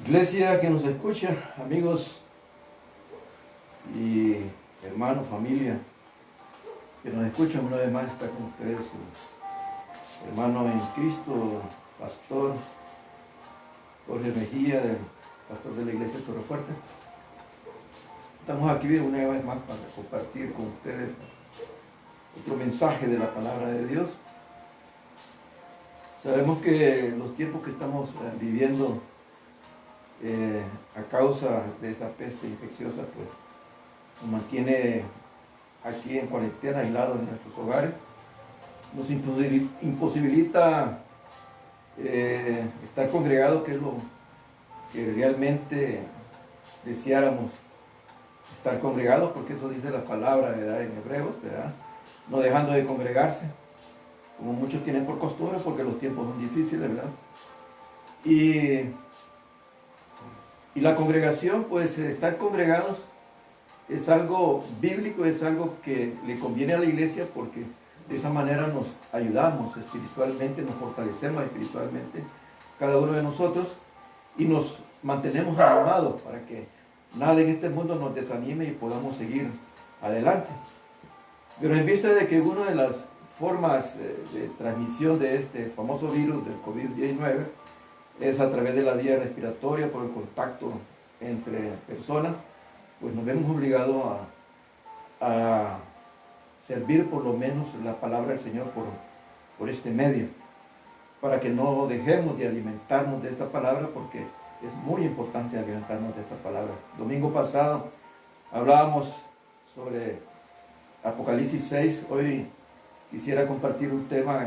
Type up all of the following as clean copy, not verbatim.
Iglesia que nos escucha, amigos y hermanos, familia, que nos escuchan, una vez más está con ustedes su hermano en Cristo, pastor Jorge Mejía, pastor de la iglesia Torrefuerte. Estamos aquí una vez más para compartir con ustedes otro mensaje de la palabra de Dios. Sabemos que los tiempos que estamos viviendo a causa de esa peste infecciosa, pues nos mantiene aquí en cuarentena, aislados en nuestros hogares, nos imposibilita estar congregados, que es lo que realmente deseáramos, estar congregados, porque eso dice la palabra, ¿verdad?, en Hebreos, ¿verdad?, no dejando de congregarse, como muchos tienen por costumbre, porque los tiempos son difíciles, ¿verdad? Y la congregación, pues estar congregados es algo bíblico, es algo que le conviene a la iglesia, porque de esa manera nos ayudamos espiritualmente, nos fortalecemos espiritualmente cada uno de nosotros y nos mantenemos animados para que nada en este mundo nos desanime y podamos seguir adelante. Pero en vista de que una de las formas de transmisión de este famoso virus del COVID-19 es a través de la vía respiratoria, por el contacto entre personas, pues nos vemos obligados a servir por lo menos la palabra del Señor por este medio, para que no dejemos de alimentarnos de esta palabra, porque es muy importante alimentarnos de esta palabra. Domingo pasado hablábamos sobre Apocalipsis 6, hoy quisiera compartir un tema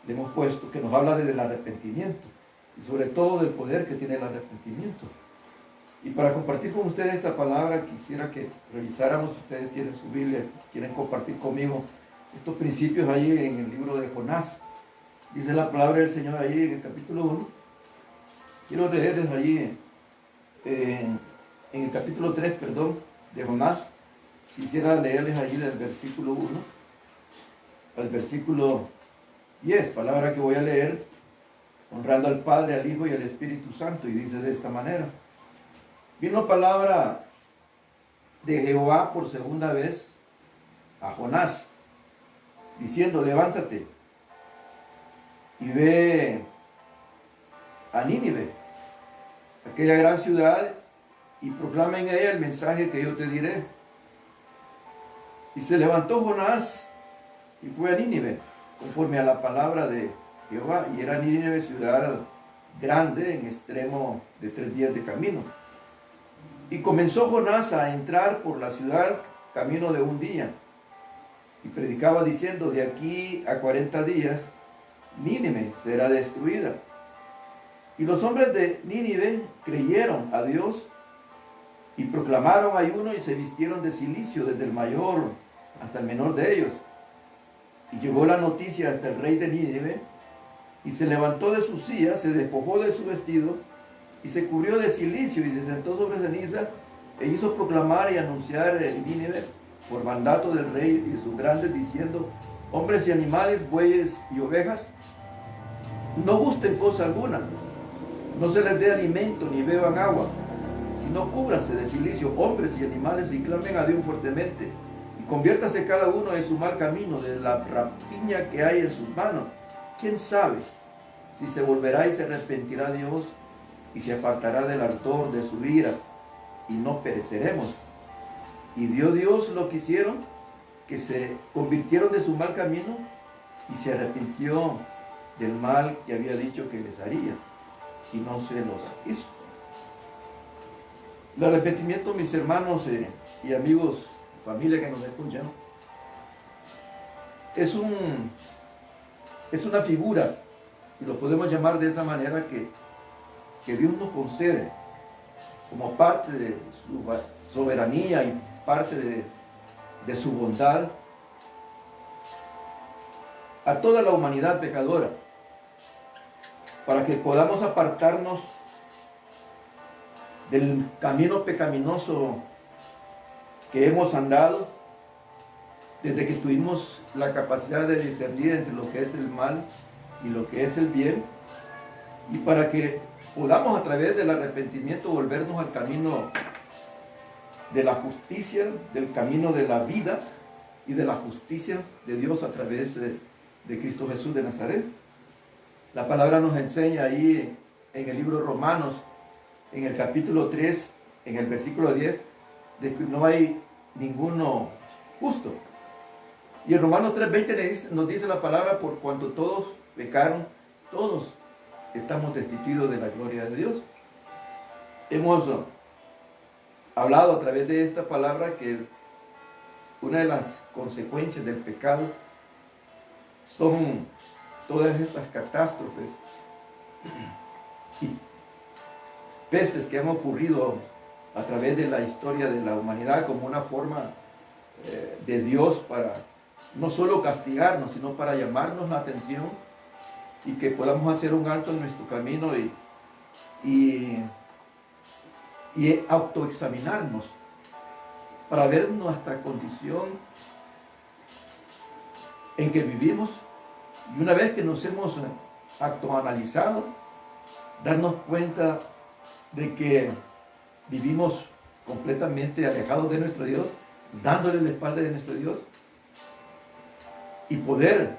le hemos puesto, que nos habla del arrepentimiento y sobre todo del poder que tiene el arrepentimiento. Y para compartir con ustedes esta palabra, quisiera que revisáramos, si ustedes tienen su Biblia, quieren compartir conmigo estos principios ahí en el libro de Jonás. Dice la palabra del Señor ahí en el capítulo 1. Quiero leerles ahí en el capítulo 3, perdón, de Jonás. Quisiera leerles ahí del versículo 1 al versículo 10, palabra que voy a leer, honrando al Padre, al Hijo y al Espíritu Santo, y dice de esta manera: vino palabra de Jehová por segunda vez a Jonás, diciendo: levántate y ve a Nínive, aquella gran ciudad, y proclama en ella el mensaje que yo te diré. Y se levantó Jonás y fue a Nínive, conforme a la palabra de Jehová, y era Nínive ciudad grande, en extremo de 3 días de camino. Y comenzó Jonás a entrar por la ciudad camino de 1 día, y predicaba diciendo: de aquí a 40 días Nínive será destruida. Y los hombres de Nínive creyeron a Dios y proclamaron ayuno y se vistieron de cilicio, desde el mayor hasta el menor de ellos. Y llegó la noticia hasta el rey de Nínive, y se levantó de su silla, se despojó de su vestido, y se cubrió de cilicio, y se sentó sobre ceniza, e hizo proclamar y anunciar en Nínive, por mandato del rey y sus grandes, diciendo: hombres y animales, bueyes y ovejas, no gusten cosa alguna, no se les dé alimento, ni beban agua, sino cúbranse de cilicio, hombres y animales, y clamen a Dios fuertemente, y conviértase cada uno en su mal camino, de la rapiña que hay en sus manos. ¿Quién sabe si se volverá y se arrepentirá Dios, y se apartará del ardor de su ira, y no pereceremos? Y vio Dios lo que hicieron, que se convirtieron de su mal camino, y se arrepintió del mal que había dicho que les haría, y no se los hizo. El arrepentimiento, mis hermanos y amigos, familia que nos escuchan, es una figura, si lo podemos llamar de esa manera, que Dios nos concede como parte de su soberanía y parte de su bondad a toda la humanidad pecadora, para que podamos apartarnos del camino pecaminoso que hemos andado desde que tuvimos la capacidad de discernir entre lo que es el mal y lo que es el bien, y para que podamos a través del arrepentimiento volvernos al camino de la justicia, del camino de la vida y de la justicia de Dios a través de Cristo Jesús de Nazaret. La palabra nos enseña ahí en el libro de Romanos, en el capítulo 3, en el versículo 10, de que no hay ninguno justo. Y en Romanos 3:20 nos dice la palabra: por cuanto todos pecaron, todos estamos destituidos de la gloria de Dios. Hemos hablado a través de esta palabra que una de las consecuencias del pecado son todas estas catástrofes y pestes que han ocurrido a través de la historia de la humanidad, como una forma de Dios para no solo castigarnos, sino para llamarnos la atención y que podamos hacer un alto en nuestro camino y autoexaminarnos para ver nuestra condición en que vivimos, y una vez que nos hemos autoanalizado, darnos cuenta de que vivimos completamente alejados de nuestro Dios, dándole la espalda de nuestro Dios, y poder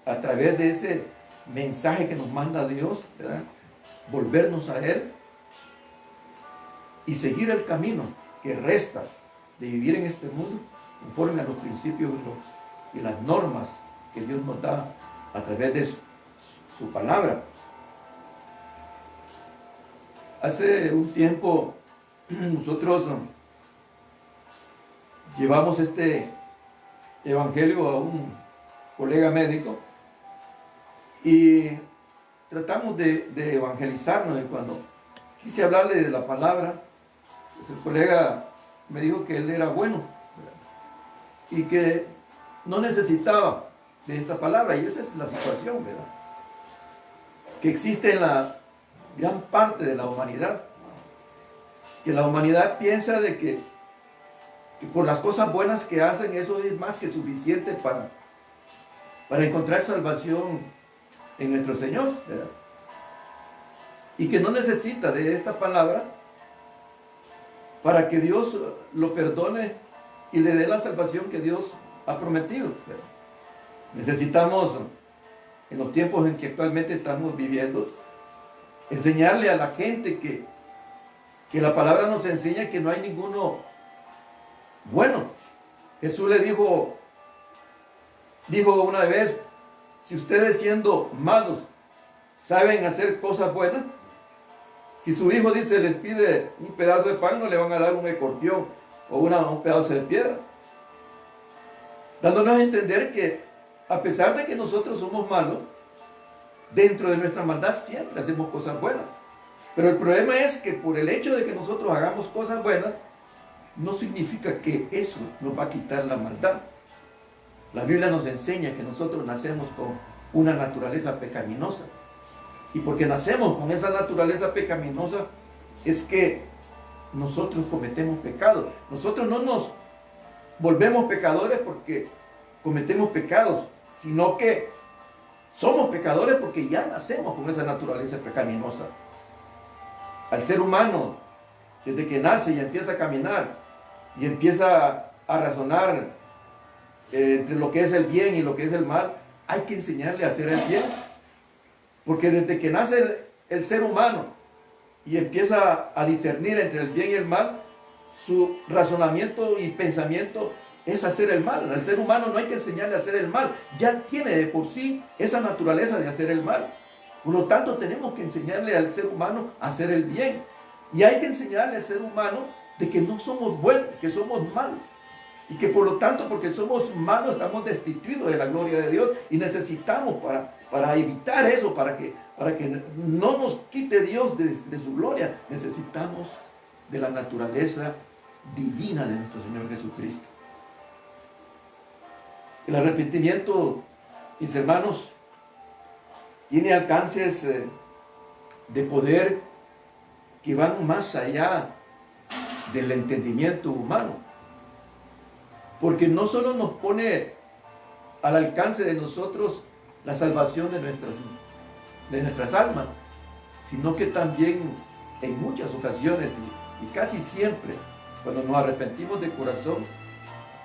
a través de ese mensaje que nos manda Dios, ¿verdad?, volvernos a Él y seguir el camino que resta de vivir en este mundo conforme a los principios y las normas que Dios nos da a través de su palabra. Hace un tiempo nosotros llevamos este evangelio a un colega médico y tratamos de evangelizarnos, y cuando quise hablarle de la palabra, pues el colega me dijo que él era bueno, ¿verdad?, y que no necesitaba de esta palabra. Y esa es la situación, ¿verdad?, que existe en la gran parte de la humanidad, que la humanidad piensa de que por las cosas buenas que hacen, eso es más que suficiente para encontrar salvación en nuestro Señor, ¿verdad?, y que no necesita de esta palabra para que Dios lo perdone y le dé la salvación que Dios ha prometido, ¿verdad? Necesitamos, en los tiempos en que actualmente estamos viviendo, enseñarle a la gente que la palabra nos enseña que no hay ninguno bueno. Jesús le dijo una vez: si ustedes, siendo malos, saben hacer cosas buenas, si su hijo dice, les pide un pedazo de pan, no le van a dar un escorpión o un pedazo de piedra, dándonos a entender que a pesar de que nosotros somos malos, dentro de nuestra maldad siempre hacemos cosas buenas. Pero el problema es que por el hecho de que nosotros hagamos cosas buenas, no significa que eso nos va a quitar la maldad. La Biblia nos enseña que nosotros nacemos con una naturaleza pecaminosa. Y porque nacemos con esa naturaleza pecaminosa, es que nosotros cometemos pecado. Nosotros no nos volvemos pecadores porque cometemos pecados, sino que somos pecadores porque ya nacemos con esa naturaleza pecaminosa. Al ser humano, desde que nace y empieza a caminar y empieza a razonar entre lo que es el bien y lo que es el mal, hay que enseñarle a hacer el bien. Porque desde que nace el ser humano y empieza a discernir entre el bien y el mal, su razonamiento y pensamiento es hacer el mal. Al ser humano no hay que enseñarle a hacer el mal, ya tiene de por sí esa naturaleza de hacer el mal. Por lo tanto, tenemos que enseñarle al ser humano a hacer el bien. Y hay que enseñarle al ser humano de que no somos buenos, que somos malos. Y que por lo tanto, porque somos malos, estamos destituidos de la gloria de Dios. Y necesitamos, para evitar eso, para que no nos quite Dios de su gloria, necesitamos de la naturaleza divina de nuestro Señor Jesucristo. El arrepentimiento, mis hermanos, tiene alcances de poder que van más allá del entendimiento humano. Porque no solo nos pone al alcance de nosotros la salvación de nuestras almas, sino que también en muchas ocasiones y casi siempre, cuando nos arrepentimos de corazón,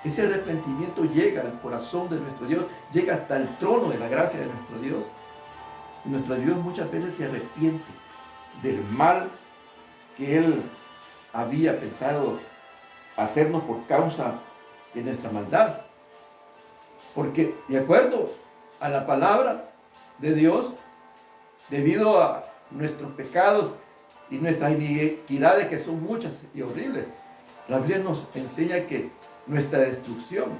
ese arrepentimiento llega al corazón de nuestro Dios, llega hasta el trono de la gracia de nuestro Dios. Y nuestro Dios muchas veces se arrepiente del mal que Él había pensado hacernos por causa de nuestra maldad. Porque de acuerdo a la palabra de Dios, debido a nuestros pecados y nuestras iniquidades, que son muchas y horribles, la Biblia nos enseña que nuestra destrucción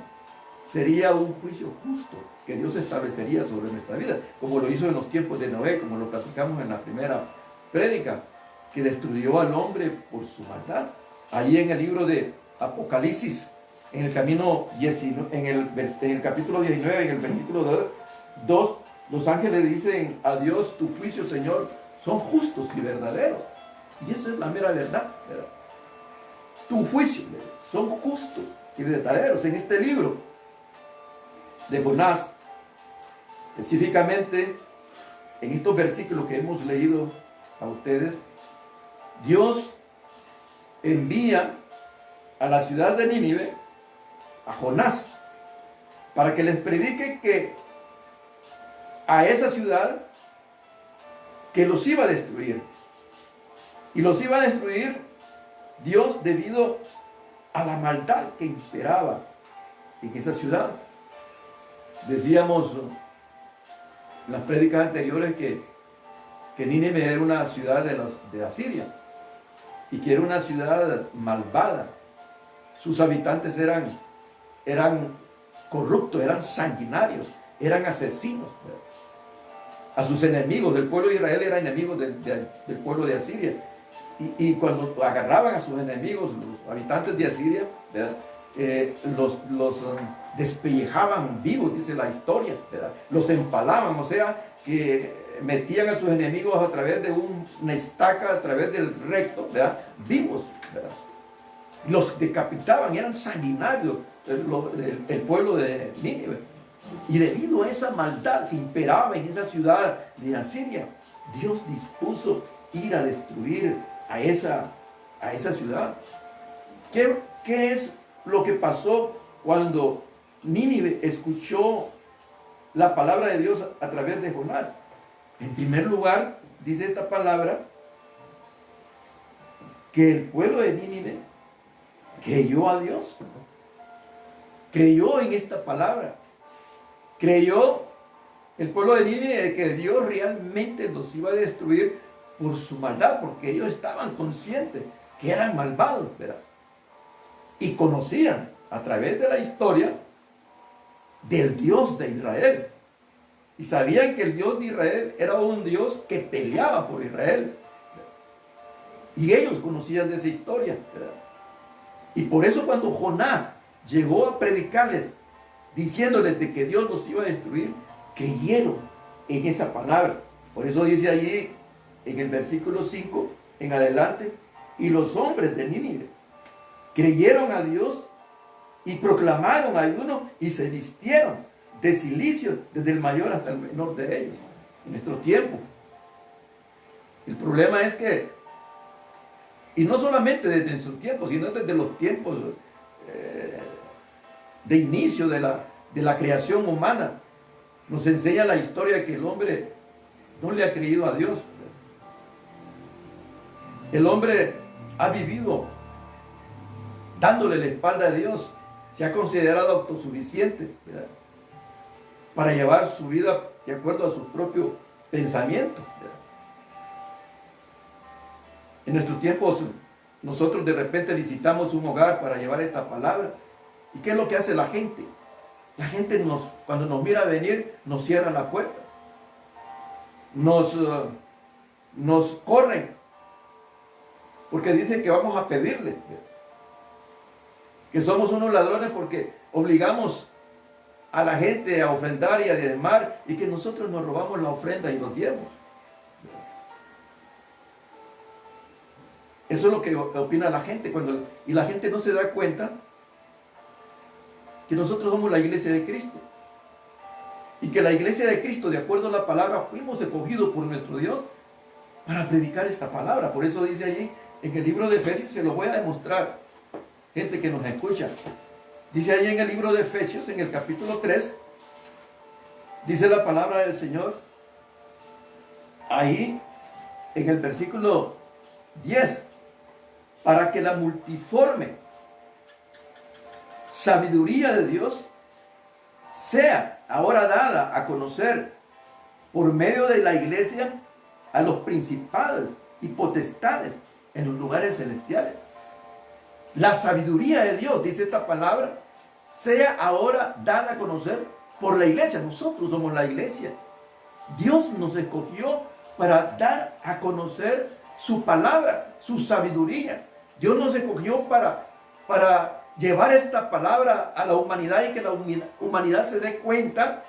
sería un juicio justo que Dios establecería sobre nuestra vida, como lo hizo en los tiempos de Noé, como lo platicamos en la primera prédica, que destruyó al hombre por su maldad. Allí en el libro de Apocalipsis, en el capítulo 19, en el versículo 2, los ángeles dicen a Dios: tu juicio, Señor, son justos y verdaderos. Y eso es la mera verdad, ¿verdad? Tu juicio son justos y verdaderos. En este libro de Jonás, específicamente en estos versículos que hemos leído a ustedes, Dios envía a la ciudad de Nínive a Jonás para que les predique que a esa ciudad que los iba a destruir. Y los iba a destruir Dios debido a la maldad que imperaba en esa ciudad. Decíamos en las prédicas anteriores que Nínive era una ciudad de Asiria y que era una ciudad malvada. Sus habitantes eran corruptos, eran sanguinarios, eran asesinos. A sus enemigos, el pueblo de Israel era enemigo del pueblo de Asiria. Y cuando agarraban a sus enemigos, los habitantes de Asiria, los despellejaban vivos, dice la historia, ¿verdad? Los empalaban, o sea, que metían a sus enemigos a través de una estaca, a través del recto, ¿verdad? Vivos, ¿verdad? Los decapitaban, eran sanguinarios el pueblo de Nínive. Y debido a esa maldad que imperaba en esa ciudad de Asiria, Dios dispuso ir a destruir a esa ciudad. ¿Qué es lo que pasó cuando Nínive escuchó la palabra de Dios a través de Jonás? En primer lugar, dice esta palabra, que el pueblo de Nínive creyó a Dios. Creyó en esta palabra. Creyó el pueblo de Nínive que Dios realmente los iba a destruir por su maldad, porque ellos estaban conscientes que eran malvados, ¿verdad? Y conocían a través de la historia del Dios de Israel. Y sabían que el Dios de Israel era un Dios que peleaba por Israel. Y ellos conocían de esa historia, ¿verdad? Y por eso cuando Jonás llegó a predicarles, diciéndoles de que Dios los iba a destruir, creyeron en esa palabra. Por eso dice allí en el versículo 5 en adelante: y los hombres de Nínive creyeron a Dios y proclamaron ayuno y se vistieron de cilicio desde el mayor hasta el menor de ellos. En nuestro tiempo, el problema es que, y no solamente desde nuestro tiempo, sino desde los tiempos de inicio de la creación humana, nos enseña la historia que el hombre no le ha creído a Dios. El hombre ha vivido dándole la espalda a Dios, se ha considerado autosuficiente, ¿verdad?, para llevar su vida de acuerdo a su propio pensamiento, ¿verdad? En nuestros tiempos, nosotros de repente visitamos un hogar para llevar esta palabra. ¿Y qué es lo que hace la gente? La gente cuando nos mira venir, nos cierra la puerta. Nos corren. Porque dicen que vamos a pedirle. Que somos unos ladrones porque obligamos a la gente a ofrendar y a diezmar, y que nosotros nos robamos la ofrenda y los diezmos. Eso es lo que opina la gente, y la gente no se da cuenta que nosotros somos la iglesia de Cristo. Y que la iglesia de Cristo, de acuerdo a la palabra, fuimos escogidos por nuestro Dios para predicar esta palabra. Por eso dice allí en el libro de Efesios, se lo voy a demostrar, gente que nos escucha. Dice allí en el libro de Efesios, en el capítulo 3, dice la palabra del Señor, ahí en el versículo 10, para que la multiforme sabiduría de Dios sea ahora dada a conocer por medio de la iglesia a los principados y potestades en los lugares celestiales. La sabiduría de Dios, dice esta palabra, sea ahora dada a conocer por la iglesia. Nosotros somos la iglesia. Dios nos escogió para dar a conocer su palabra, su sabiduría. Dios nos escogió para llevar esta palabra a la humanidad y que la humanidad se dé cuenta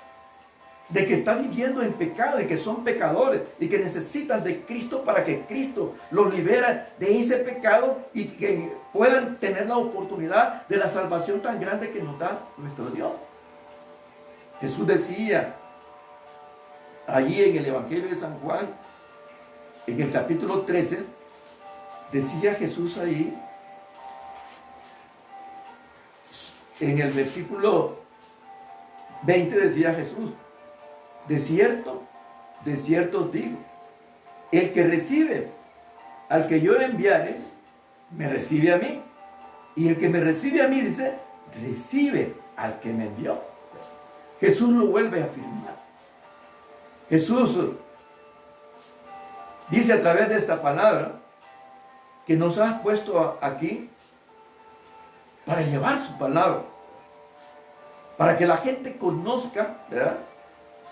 de que está viviendo en pecado, de que son pecadores y que necesitan de Cristo para que Cristo los libera de ese pecado y que puedan tener la oportunidad de la salvación tan grande que nos da nuestro Dios. Jesús decía allí en el Evangelio de San Juan, en el capítulo 13, decía Jesús ahí, en el versículo 20 decía Jesús, de cierto os digo, el que recibe al que yo enviare, me recibe a mí. Y el que me recibe a mí, dice, recibe al que me envió. Jesús lo vuelve a afirmar. Jesús dice a través de esta palabra que nos ha puesto aquí para llevar su palabra, para que la gente conozca, ¿verdad?,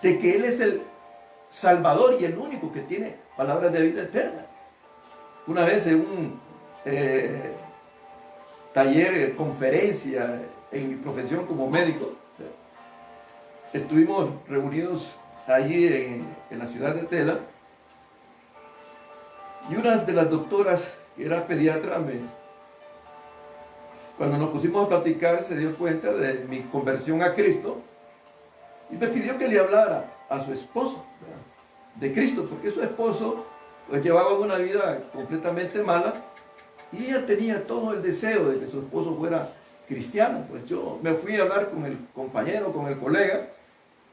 de que Él es el Salvador y el único que tiene palabras de vida eterna. Una vez en un taller, conferencia en mi profesión como médico, estuvimos reunidos allí en la ciudad de Tela, y una de las doctoras, que era pediatra, cuando nos pusimos a platicar, se dio cuenta de mi conversión a Cristo y me pidió que le hablara a su esposo, ¿verdad?, de Cristo, porque su esposo pues llevaba una vida completamente mala y ella tenía todo el deseo de que su esposo fuera cristiano. Pues yo me fui a hablar con el compañero, con el colega,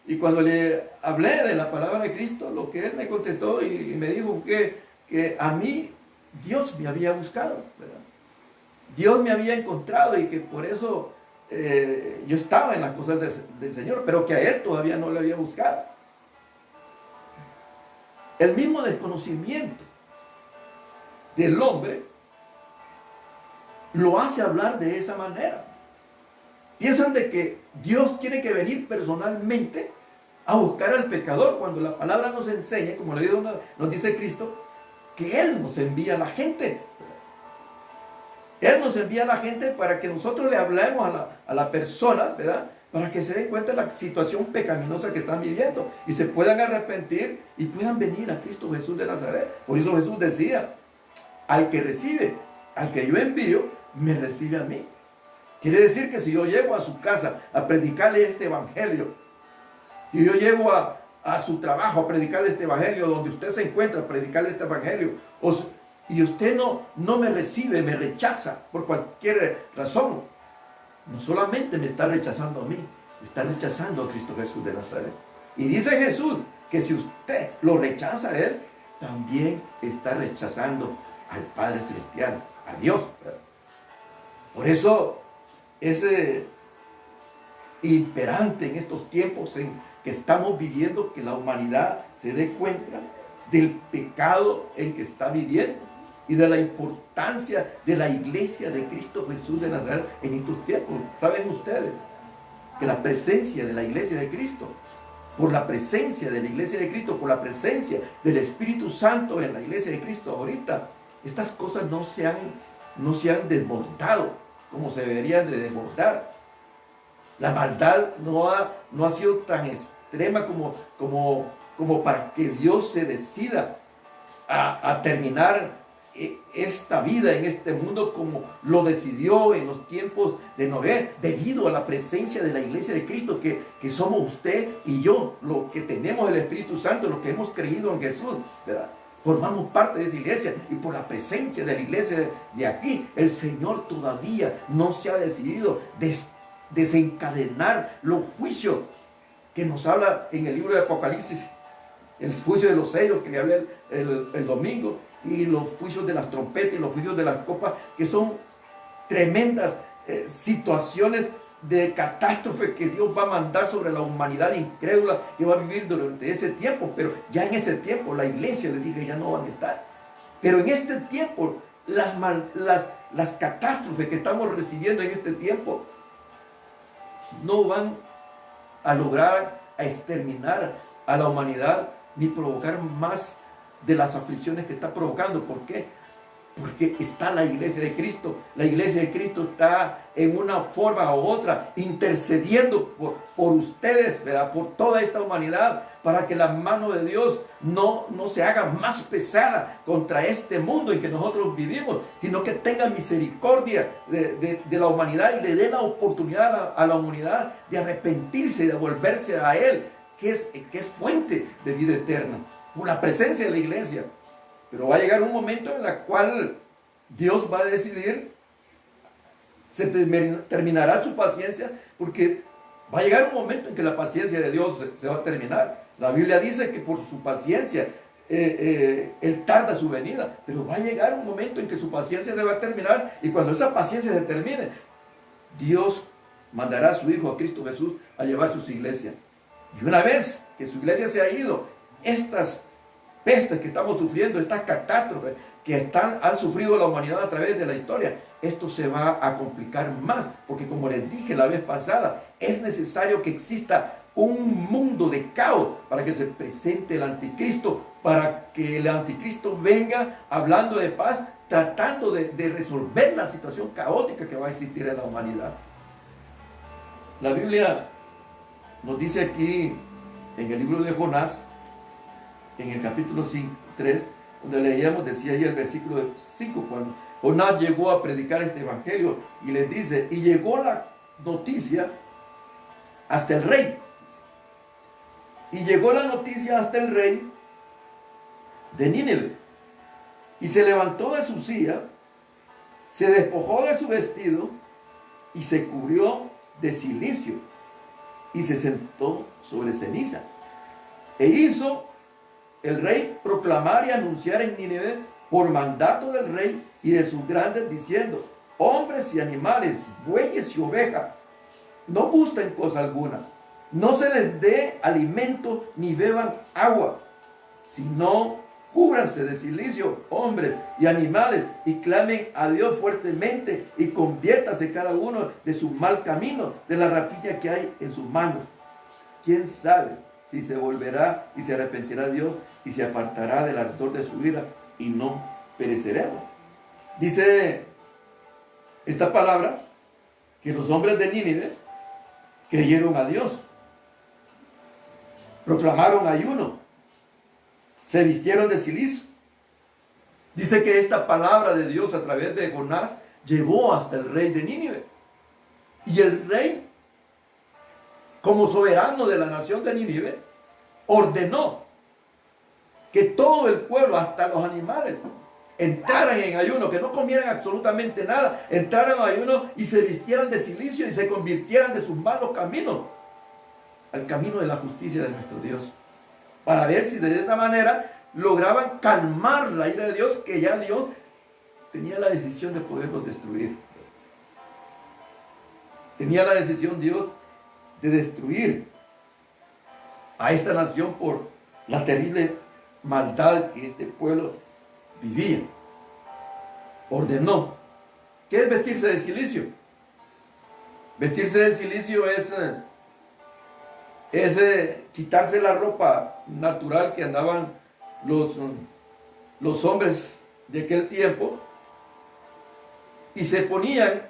y cuando le hablé de la palabra de Cristo, lo que él me contestó y me dijo que a mí Dios me había buscado, ¿verdad? Dios me había encontrado y que por eso yo estaba en las cosas del Señor, pero que a Él todavía no le había buscado. El mismo desconocimiento del hombre lo hace hablar de esa manera. Piensan de que Dios tiene que venir personalmente a buscar al pecador, cuando la palabra nos enseña, como nos dice Cristo, que Él nos envía a la gente. Él nos envía a la gente para que nosotros le hablemos a las personas, ¿verdad?, para que se den cuenta de la situación pecaminosa que están viviendo y se puedan arrepentir y puedan venir a Cristo Jesús de Nazaret. Por eso Jesús decía, al que recibe, al que yo envío, me recibe a mí. Quiere decir que si yo llego a su casa a predicarle este evangelio, si yo llego a su trabajo a predicarle este evangelio, donde usted se encuentra a predicarle este evangelio, y usted no me recibe, me rechaza por cualquier razón, no solamente me está rechazando a mí, está rechazando a Cristo Jesús de Nazaret. Y dice Jesús que si usted lo rechaza a Él, también está rechazando al Padre Celestial, a Dios. Por eso es imperante en estos tiempos en que estamos viviendo que la humanidad se dé cuenta del pecado en que está viviendo y de la importancia de la iglesia de Cristo Jesús de Nazaret en estos tiempos. ¿Saben ustedes que la presencia de la iglesia de Cristo, por la presencia de la iglesia de Cristo, por la presencia del Espíritu Santo en la iglesia de Cristo ahorita, estas cosas no se han desbordado como se deberían de desbordar? La maldad no ha sido tan extrema como para que Dios se decida a terminar esta vida en este mundo como lo decidió en los tiempos de Noé, debido a la presencia de la iglesia de Cristo, que somos usted y yo, los que tenemos el Espíritu Santo, los que hemos creído en Jesús, ¿verdad? formamos parte de esa iglesia y por la presencia de la iglesia de aquí, el Señor todavía no se ha decidido desencadenar los juicios que nos habla en el libro de Apocalipsis, el juicio de los sellos que le hablé el domingo, y los juicios de las trompetas y los juicios de las copas, que son tremendas situaciones de catástrofe que Dios va a mandar sobre la humanidad incrédula que va a vivir durante ese tiempo. Pero ya en ese tiempo la iglesia, le dije, ya no van a estar. Pero en este tiempo, las catástrofes que estamos recibiendo en este tiempo no van a lograr a exterminar a la humanidad ni provocar más de las aflicciones que está provocando. ¿Por qué? Porque está la iglesia de Cristo. La iglesia de Cristo está en una forma u otra intercediendo por ustedes, ¿verdad? Por toda esta humanidad, para que la mano de Dios no se haga más pesada contra este mundo en que nosotros vivimos, sino que tenga misericordia de la humanidad y le dé la oportunidad a la humanidad de arrepentirse y de volverse a Él, que es fuente de vida eterna, por la presencia de la iglesia. Pero va a llegar un momento en el cual Dios va a decidir, se terminará su paciencia, porque va a llegar un momento en que la paciencia de Dios se va a terminar. La Biblia dice que por su paciencia Él tarda su venida, pero va a llegar un momento en que su paciencia se va a terminar, y cuando esa paciencia se termine, Dios mandará a su Hijo, a Cristo Jesús, a llevar su iglesia. Y una vez que su iglesia se ha ido, estas pestes que estamos sufriendo, estas catástrofes que han sufrido la humanidad a través de la historia, esto se va a complicar más, porque como les dije la vez pasada, es necesario que exista un mundo de caos para que se presente el anticristo, para que el anticristo venga hablando de paz, tratando de resolver la situación caótica que va a existir en la humanidad. La Biblia nos dice aquí en el libro de Jonás, en el capítulo 3, donde leíamos, decía ahí el versículo 5, cuando Jonás llegó a predicar este evangelio, y les dice, y llegó la noticia hasta el rey. Y llegó la noticia hasta el rey de Nínive. Y se levantó de su silla, se despojó de su vestido y se cubrió de cilicio y se sentó sobre ceniza. E hizo el rey proclamar y anunciar en Nínive por mandato del rey y de sus grandes, diciendo: hombres y animales, bueyes y ovejas, no gusten cosa alguna, no se les dé alimento ni beban agua, sino cúbranse de cilicio, hombres y animales, y clamen a Dios fuertemente, y conviértase cada uno de su mal camino, de la rapiña que hay en sus manos. ¿Quién sabe si se volverá y se arrepentirá Dios y se apartará del ardor de su ira y no pereceremos? Dice esta palabra que los hombres de Nínive creyeron a Dios, proclamaron ayuno, se vistieron de cilicio. Dice que esta palabra de Dios a través de Jonás llegó hasta el rey de Nínive, y el rey, como soberano de la nación de Nínive, ordenó que todo el pueblo, hasta los animales, entraran en ayuno, que no comieran absolutamente nada, entraran en ayuno y se vistieran de cilicio y se convirtieran de sus malos caminos al camino de la justicia de nuestro Dios, para ver si de esa manera lograban calmar la ira de Dios, que ya Dios tenía la decisión de poderlos destruir. Tenía la decisión Dios de destruir a esta nación por la terrible maldad que este pueblo vivía. Ordenó. ¿Qué es vestirse de cilicio? Vestirse de cilicio es quitarse la ropa natural que andaban los hombres de aquel tiempo, y se ponían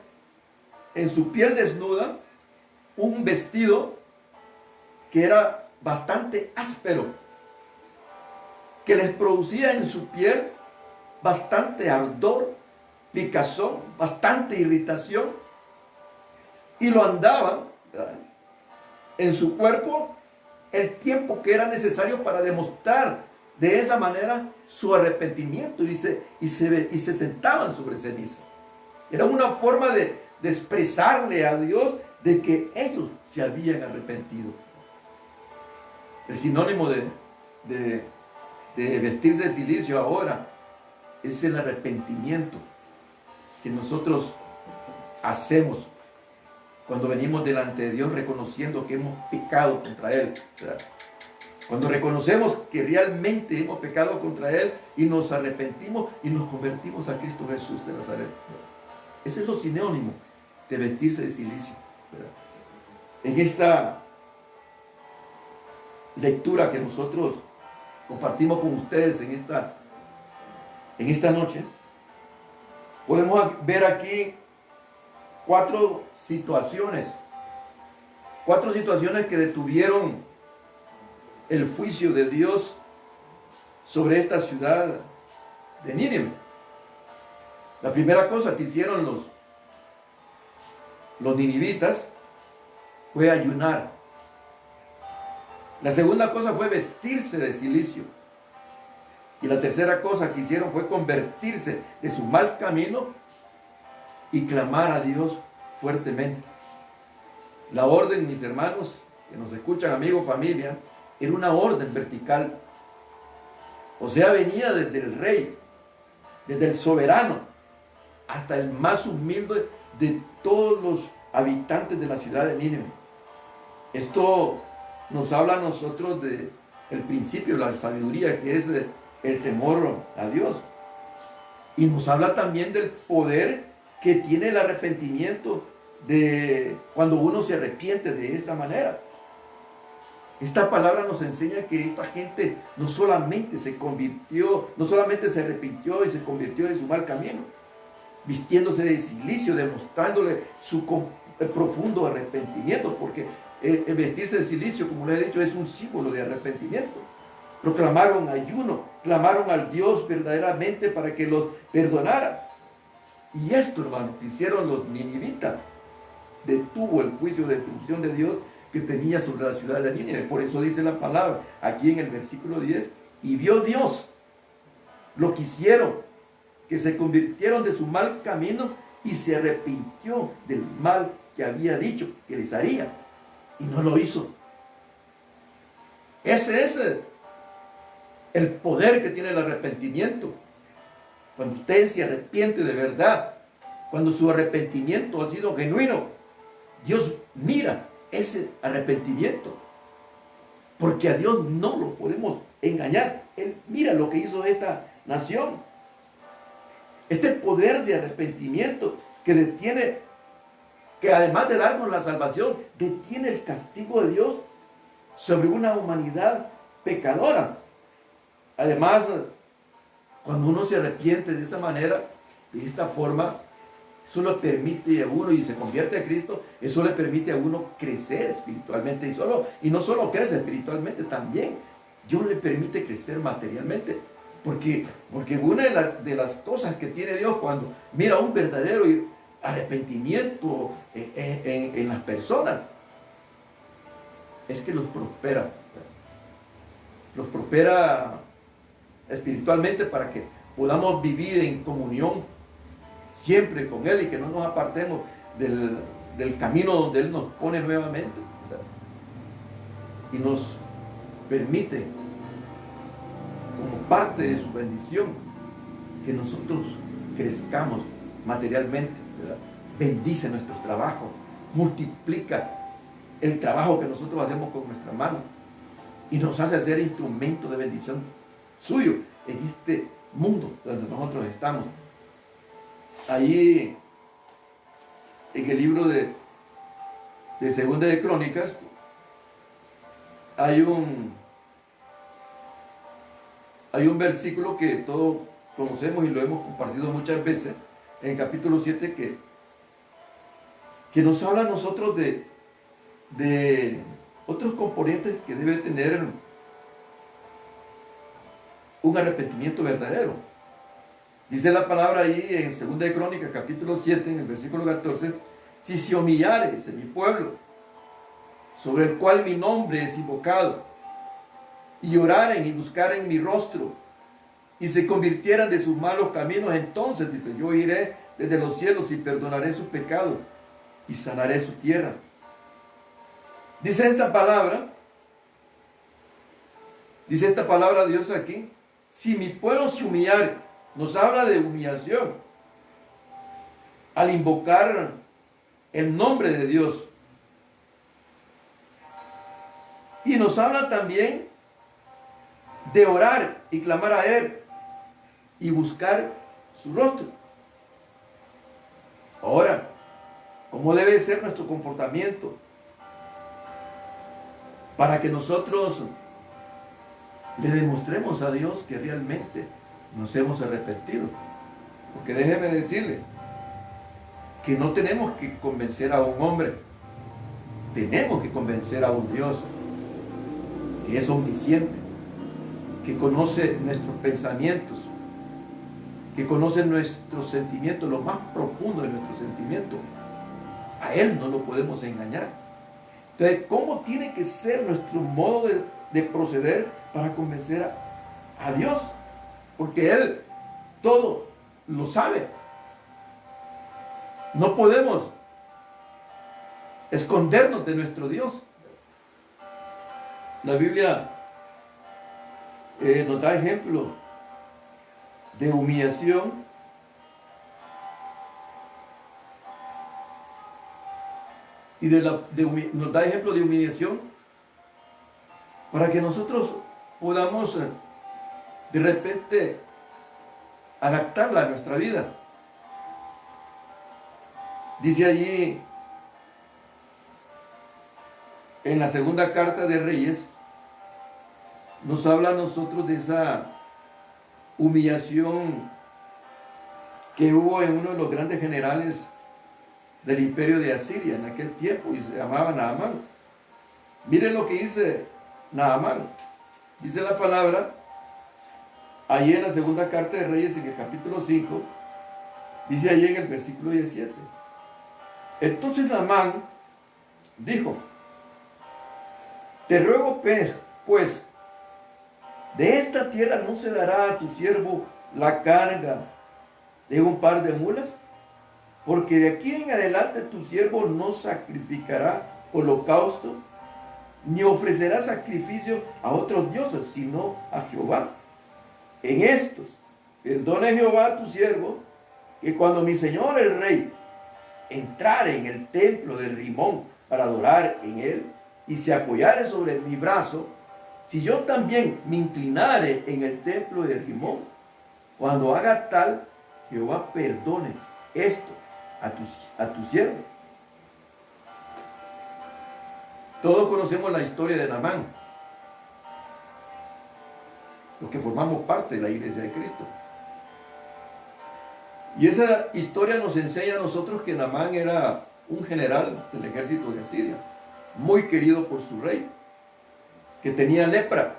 en su piel desnuda un vestido que era bastante áspero, que les producía en su piel bastante ardor, picazón, bastante irritación, y lo andaban, ¿verdad?, en su cuerpo el tiempo que era necesario para demostrar de esa manera su arrepentimiento y se sentaban sobre ceniza. Era una forma de expresarle a Dios de que ellos se habían arrepentido. El sinónimo de vestirse de cilicio ahora es el arrepentimiento que nosotros hacemos cuando venimos delante de Dios reconociendo que hemos pecado contra Él, ¿verdad? Cuando reconocemos que realmente hemos pecado contra Él y nos arrepentimos y nos convertimos a Cristo Jesús de Nazaret. Ese es lo sinónimo de vestirse de cilicio, ¿verdad? En esta lectura que nosotros compartimos con ustedes en esta noche, podemos ver aquí cuatro situaciones que detuvieron el juicio de Dios sobre esta ciudad de Nínive. La primera cosa que hicieron los ninivitas fue ayunar. La segunda cosa fue vestirse de cilicio. Y la tercera cosa que hicieron fue convertirse de su mal camino y clamar a Dios fuertemente. La orden, mis hermanos, que nos escuchan, amigos, familia, era una orden vertical. O sea, venía desde el rey, desde el soberano, hasta el más humilde de todos los habitantes de la ciudad de Nínive. Esto nos habla a nosotros del principio de la sabiduría, que es el temor a Dios. Y nos habla también del poder que tiene el arrepentimiento de cuando uno se arrepiente de esta manera. Esta palabra nos enseña que esta gente no solamente se arrepintió y se convirtió de su mal camino, vistiéndose de cilicio, demostrándole su profundo arrepentimiento, porque el vestirse de cilicio, como le he dicho, es un símbolo de arrepentimiento. Proclamaron ayuno, clamaron al Dios verdaderamente para que los perdonara. Y esto, hermano, que hicieron los ninivitas, detuvo el juicio de destrucción de Dios que tenía sobre la ciudad de Nínive. Por eso dice la palabra aquí en el versículo 10, y vio Dios lo que hicieron, que se convirtieron de su mal camino y se arrepintió del mal que había dicho que les haría, y no lo hizo. Ese es el poder que tiene el arrepentimiento. Cuando usted se arrepiente de verdad, cuando su arrepentimiento ha sido genuino, Dios mira ese arrepentimiento, porque a Dios no lo podemos engañar. Él mira lo que hizo esta nación. Este poder de arrepentimiento que detiene, que además de darnos la salvación, detiene el castigo de Dios sobre una humanidad pecadora. Además, cuando uno se arrepiente de esa manera, de esta forma, eso le permite a uno, y se convierte a Cristo, eso le permite a uno crecer espiritualmente. Y no solo crece espiritualmente, también Dios le permite crecer materialmente. Porque una de las cosas que tiene Dios cuando mira un verdadero arrepentimiento en las personas, es que los prospera. Los prospera espiritualmente para que podamos vivir en comunión siempre con Él y que no nos apartemos del camino donde Él nos pone nuevamente, ¿verdad? Y nos permite, como parte de su bendición, que nosotros crezcamos materialmente, ¿verdad? Bendice nuestro trabajo, multiplica el trabajo que nosotros hacemos con nuestra mano y nos hace ser instrumento de bendición suyo en este mundo donde nosotros estamos. Ahí en el libro de Segunda de Crónicas hay un versículo que todos conocemos y lo hemos compartido muchas veces, en el capítulo 7, que nos habla a nosotros de otros componentes que debe tener un arrepentimiento verdadero. Dice la palabra ahí en 2 de Crónicas, capítulo 7, en el versículo 14, si se humillares en mi pueblo, sobre el cual mi nombre es invocado, y oraren y buscaren mi rostro y se convirtieran de sus malos caminos, entonces, dice, yo iré desde los cielos y perdonaré su pecado y sanaré su tierra. Dice esta palabra de Dios aquí, si mi pueblo se humillare, nos habla de humillación al invocar el nombre de Dios. Y nos habla también de orar y clamar a Él y buscar su rostro. Ahora, ¿cómo debe ser nuestro comportamiento para que nosotros le demostremos a Dios que realmente nos hemos arrepentido? Porque déjeme decirle que no tenemos que convencer a un hombre, tenemos que convencer a un Dios que es omnisciente, que conoce nuestros pensamientos, que conoce nuestros sentimientos, lo más profundo de nuestros sentimientos. A Él no lo podemos engañar. Entonces, ¿cómo tiene que ser nuestro modo de proceder para convencer a Dios? Porque Él todo lo sabe. No podemos escondernos de nuestro Dios. La Biblia nos da ejemplo de humillación y nos da ejemplo de humillación para que nosotros podamos de repente adaptarla a nuestra vida. Dice allí en la segunda carta de Reyes, nos habla a nosotros de esa humillación que hubo en uno de los grandes generales del imperio de Asiria en aquel tiempo, y se llamaba Naamán. Miren lo que dice Naamán. Dice la palabra allí en la segunda carta de Reyes, en el capítulo 5, dice allí en el versículo 17. Entonces Naamán dijo: te ruego pues, de esta tierra no se dará a tu siervo la carga de un par de mulas, porque de aquí en adelante tu siervo no sacrificará holocausto, ni ofrecerá sacrificio a otros dioses, sino a Jehová. En estos, perdone Jehová a tu siervo, que cuando mi señor el rey entrare en el templo de Rimón para adorar en él, y se apoyare sobre mi brazo, si yo también me inclinare en el templo de Rimón, cuando haga tal, Jehová perdone esto a tu siervo. Todos conocemos la historia de Naamán, los que formamos parte de la iglesia de Cristo. Y esa historia nos enseña a nosotros que Naamán era un general del ejército de Asiria, muy querido por su rey, que tenía lepra.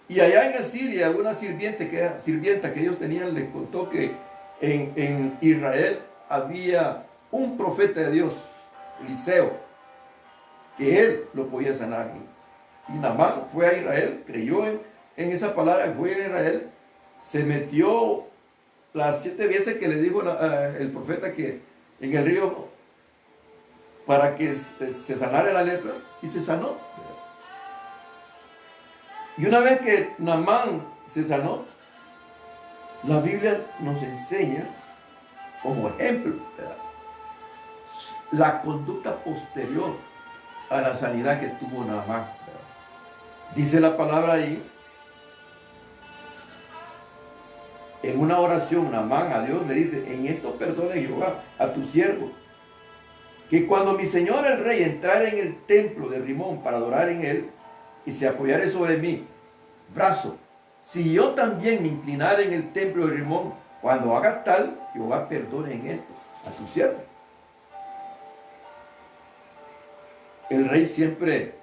Y allá en Asiria, una sirvienta que ellos tenían les contó que en Israel había un profeta de Dios, Eliseo, que él lo podía sanar. Y Naamán fue a Israel, creyó en esa palabra, fue a Israel, se metió las 7 veces que le dijo el profeta que en el río para que se sanara la lepra, y se sanó. Y una vez que Naamán se sanó, la Biblia nos enseña como ejemplo, ¿verdad?, la conducta posterior a la sanidad que tuvo Naamán. Dice la palabra ahí, en una oración, Naamán a Dios le dice: en esto perdone Jehová a tu siervo, que cuando mi señor el rey entrara en el templo de Rimón para adorar en él, y se apoyare sobre mi brazo, si yo también me inclinara en el templo de Rimón, cuando haga tal, Jehová perdone en esto a su siervo. El rey siempre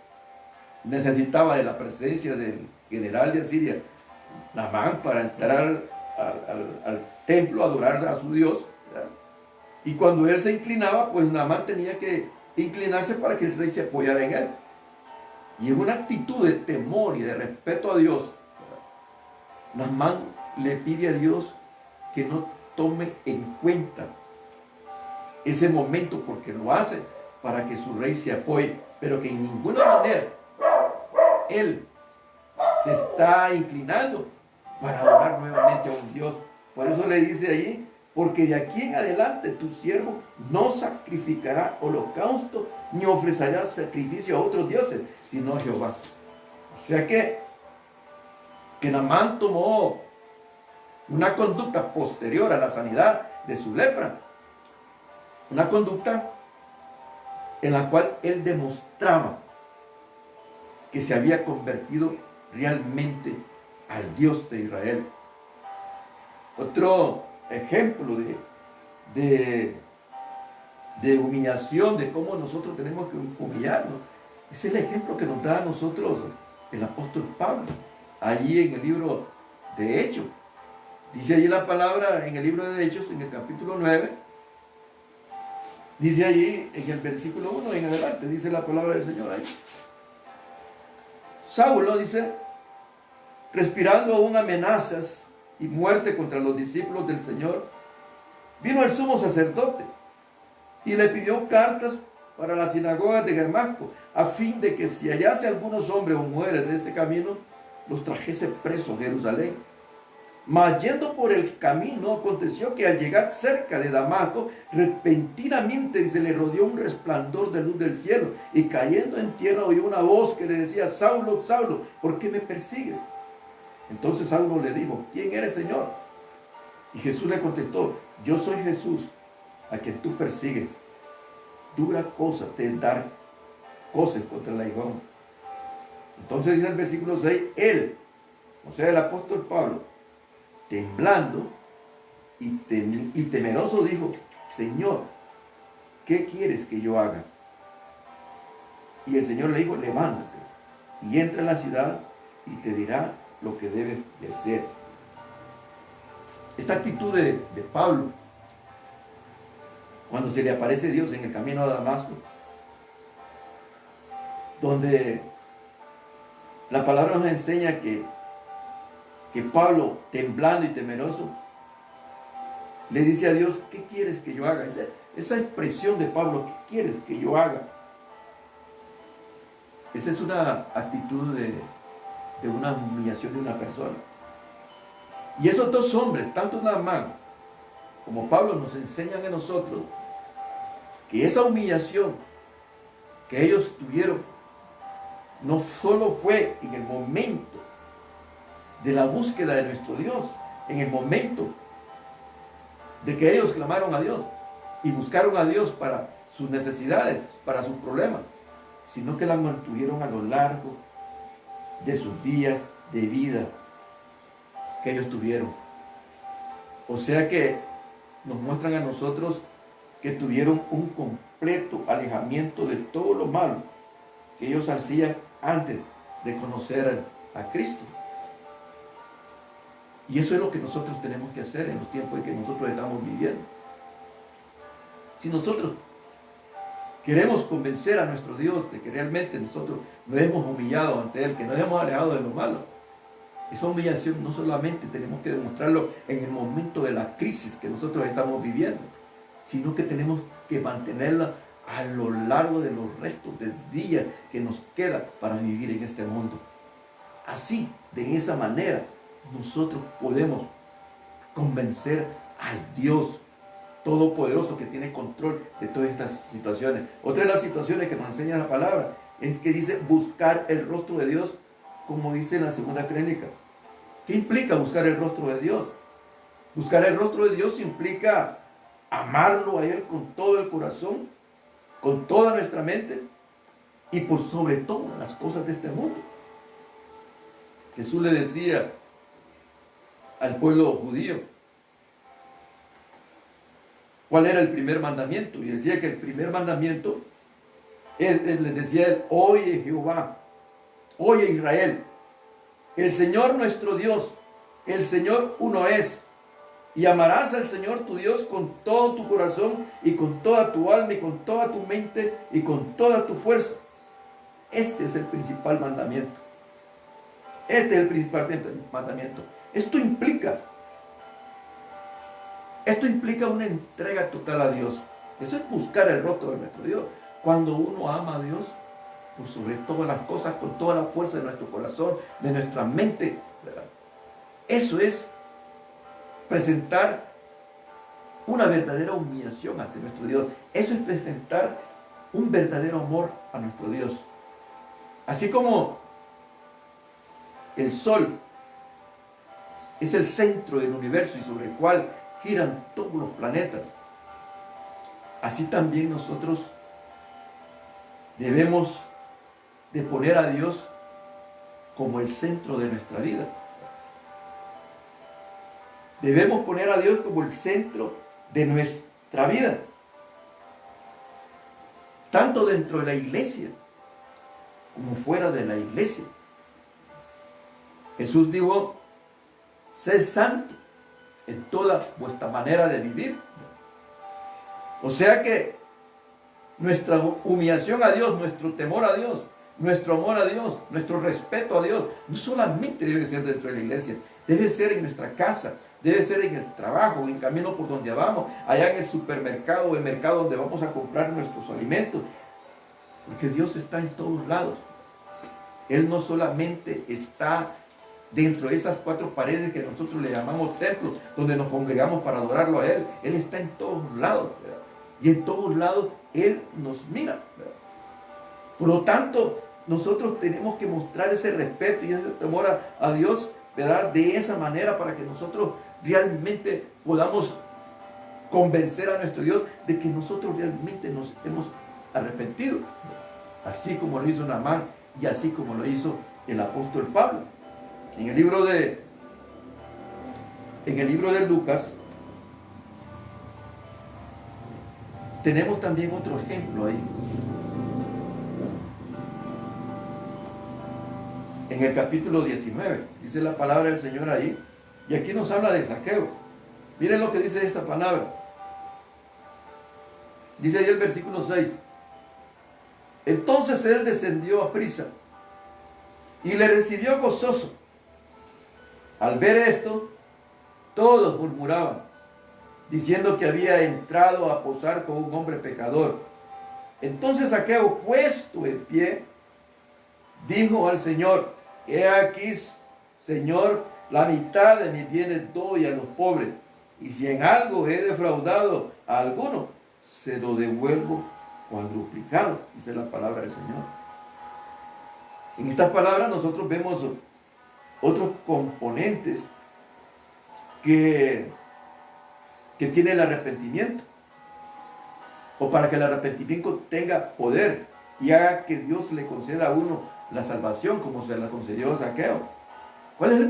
necesitaba de la presencia del general de Asiria, Naamán, para entrar al templo a adorar a su Dios, ¿verdad? Y cuando él se inclinaba, pues Naamán tenía que inclinarse para que el rey se apoyara en él. Y en una actitud de temor y de respeto a Dios, Naamán le pide a Dios que no tome en cuenta ese momento, porque lo hace para que su rey se apoye, pero que en ninguna manera él se está inclinando para adorar nuevamente a un Dios. Por eso le dice allí, porque de aquí en adelante tu siervo no sacrificará holocausto ni ofrecerá sacrificio a otros dioses, sino a Jehová. O sea que Naamán tomó una conducta posterior a la sanidad de su lepra, una conducta en la cual él demostraba que se había convertido realmente al Dios de Israel. Otro ejemplo de humillación, de cómo nosotros tenemos que humillarnos, es el ejemplo que nos da a nosotros el apóstol Pablo, allí en el libro de Hechos. Dice allí la palabra en el libro de Hechos, en el capítulo 9, dice allí en el versículo 1 en adelante, dice la palabra del Señor ahí. Saulo, dice, respirando aún amenazas y muerte contra los discípulos del Señor, vino el sumo sacerdote y le pidió cartas para las sinagogas de Damasco, a fin de que si hallase algunos hombres o mujeres de este camino, los trajese presos a Jerusalén. Mas yendo por el camino, aconteció que al llegar cerca de Damasco, repentinamente se le rodeó un resplandor de luz del cielo, y cayendo en tierra oyó una voz que le decía: Saulo, Saulo, ¿por qué me persigues? Entonces Saulo le dijo: ¿quién eres, Señor? Y Jesús le contestó: yo soy Jesús, a quien tú persigues. Dura cosa te es dar coces contra el aguijón. Entonces dice el versículo 6, él, o sea el apóstol Pablo, temblando y temeroso dijo: Señor, ¿qué quieres que yo haga? Y el Señor le dijo: levántate y entra en la ciudad y te dirá lo que debes de hacer. Esta actitud de Pablo, cuando se le aparece Dios en el camino a Damasco, donde la palabra nos enseña que Pablo, temblando y temeroso, le dice a Dios: ¿qué quieres que yo haga? Esa expresión de Pablo, ¿qué quieres que yo haga? Esa es una actitud de una humillación de una persona. Y esos dos hombres, tanto Naamán como Pablo, nos enseñan a nosotros que esa humillación que ellos tuvieron no solo fue en el momento de la búsqueda de nuestro Dios, en el momento de que ellos clamaron a Dios y buscaron a Dios para sus necesidades, para sus problemas, sino que la mantuvieron a lo largo de sus días de vida que ellos tuvieron. O sea que nos muestran a nosotros que tuvieron un completo alejamiento de todo lo malo que ellos hacían antes de conocer a Cristo. Y eso es lo que nosotros tenemos que hacer en los tiempos en que nosotros estamos viviendo. Si nosotros queremos convencer a nuestro Dios de que realmente nosotros nos hemos humillado ante Él, que nos hemos alejado de lo malo, esa humillación no solamente tenemos que demostrarlo en el momento de la crisis que nosotros estamos viviendo, sino que tenemos que mantenerla a lo largo de los restos del día que nos queda para vivir en este mundo. Así, de esa manera, nosotros podemos convencer al Dios Todopoderoso que tiene control de todas estas situaciones. Otra de las situaciones que nos enseña la palabra es que dice buscar el rostro de Dios, como dice en la segunda crónica. ¿Qué implica buscar el rostro de Dios? Buscar el rostro de Dios implica amarlo a Él con todo el corazón, con toda nuestra mente y por sobre todas las cosas de este mundo. Jesús le decía al pueblo judío cuál era el primer mandamiento, y decía que el primer mandamiento les decía él: oye Jehová, oye Israel, el Señor nuestro Dios, el Señor uno es, y amarás al Señor tu Dios con todo tu corazón y con toda tu alma y con toda tu mente y con toda tu fuerza. Este es el principal mandamiento. Este es el principal mandamiento. Esto implica una entrega total a Dios. Eso es buscar el rostro de nuestro Dios. Cuando uno ama a Dios, por sobre todas las cosas, con toda la fuerza de nuestro corazón, de nuestra mente, ¿verdad? Eso es presentar una verdadera humillación ante nuestro Dios. Eso es presentar un verdadero amor a nuestro Dios. Así como el sol es el centro del universo y sobre el cual giran todos los planetas, así también nosotros debemos de poner a Dios como el centro de nuestra vida. Debemos poner a Dios como el centro de nuestra vida, tanto dentro de la iglesia como fuera de la iglesia. Jesús dijo: sed santo en toda vuestra manera de vivir. O sea que nuestra humillación a Dios, nuestro temor a Dios, nuestro amor a Dios, nuestro respeto a Dios, no solamente debe ser dentro de la iglesia, debe ser en nuestra casa, debe ser en el trabajo, en el camino por donde vamos, allá en el supermercado o el mercado donde vamos a comprar nuestros alimentos. Porque Dios está en todos lados. Él no solamente está dentro de esas cuatro paredes que nosotros le llamamos templos, donde nos congregamos para adorarlo a Él. Él está en todos lados, ¿verdad? Y en todos lados Él nos mira, ¿verdad? Por lo tanto, nosotros tenemos que mostrar ese respeto y ese temor a Dios, ¿verdad? De esa manera, para que nosotros realmente podamos convencer a nuestro Dios de que nosotros realmente nos hemos arrepentido, así como lo hizo Naamán y así como lo hizo el apóstol Pablo. En el libro de Lucas tenemos también otro ejemplo ahí. En el capítulo 19 dice la palabra del Señor ahí, y aquí nos habla de Zaqueo. Miren lo que dice esta palabra. Dice ahí el versículo 6: entonces él descendió a prisa y le recibió gozoso. Al ver esto, todos murmuraban, diciendo que había entrado a posar con un hombre pecador. Entonces Zaqueo, puesto en pie, dijo al Señor: he aquí, Señor, la mitad de mis bienes doy a los pobres, y si en algo he defraudado a alguno, se lo devuelvo cuadruplicado, dice la palabra del Señor. En estas palabras nosotros vemos otros componentes que tiene el arrepentimiento, o para que el arrepentimiento tenga poder y haga que Dios le conceda a uno la salvación, como se la concedió a Zaqueo. ¿Cuál es el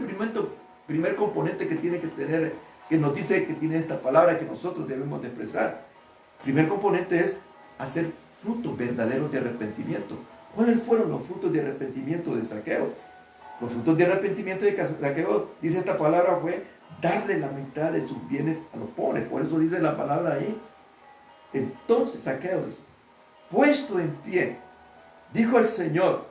primer componente que tiene que tener, que nos dice que tiene esta palabra que nosotros debemos de expresar? El primer componente es hacer frutos verdaderos de arrepentimiento. ¿Cuáles fueron los frutos de arrepentimiento de Zaqueo? Los frutos de arrepentimiento de Zaqueo, dice esta palabra, fue darle la mitad de sus bienes a los pobres. Por eso dice la palabra ahí. Entonces Zaqueo dice: puesto en pie, dijo el Señor: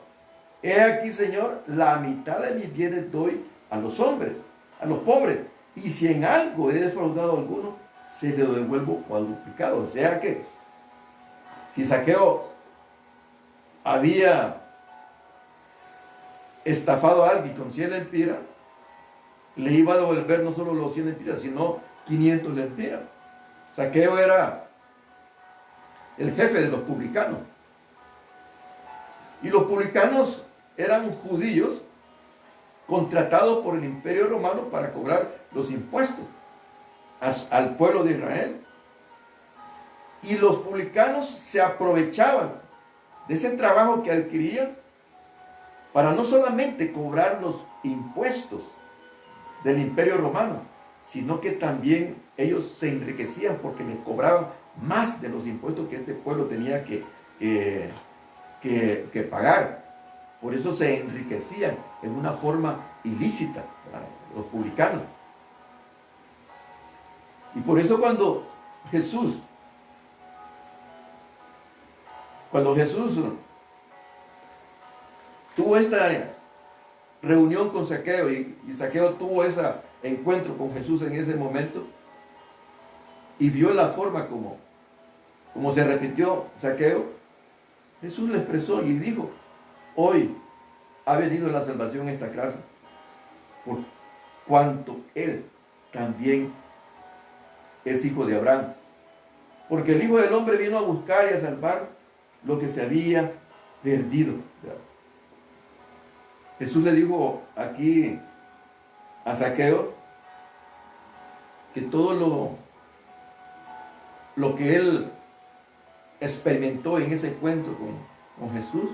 he aquí, Señor, la mitad de mis bienes doy a los hombres, a los pobres, y si en algo he defraudado a alguno, se le devuelvo cuadruplicado. O sea que si Zaqueo había estafado a alguien con 100 lempiras, le iba a devolver no solo los 100 lempiras, sino 500 lempiras. Zaqueo era el jefe de los publicanos. Y los publicanos eran judíos contratados por el Imperio Romano para cobrar los impuestos al pueblo de Israel. Y los publicanos se aprovechaban de ese trabajo que adquirían para no solamente cobrar los impuestos del Imperio Romano, sino que también ellos se enriquecían porque les cobraban más de los impuestos que este pueblo tenía que pagar. Por eso se enriquecían en una forma ilícita, los publicanos. Y por eso cuando Jesús tuvo esta reunión con Zaqueo y Zaqueo tuvo ese encuentro con Jesús en ese momento y vio la forma como se repitió Zaqueo, Jesús le expresó y dijo, hoy ha venido la salvación a esta casa, por cuanto él también es hijo de Abraham. Porque el Hijo del Hombre vino a buscar y a salvar lo que se había perdido. Jesús le dijo aquí a Zaqueo que todo lo que él experimentó en ese encuentro con Jesús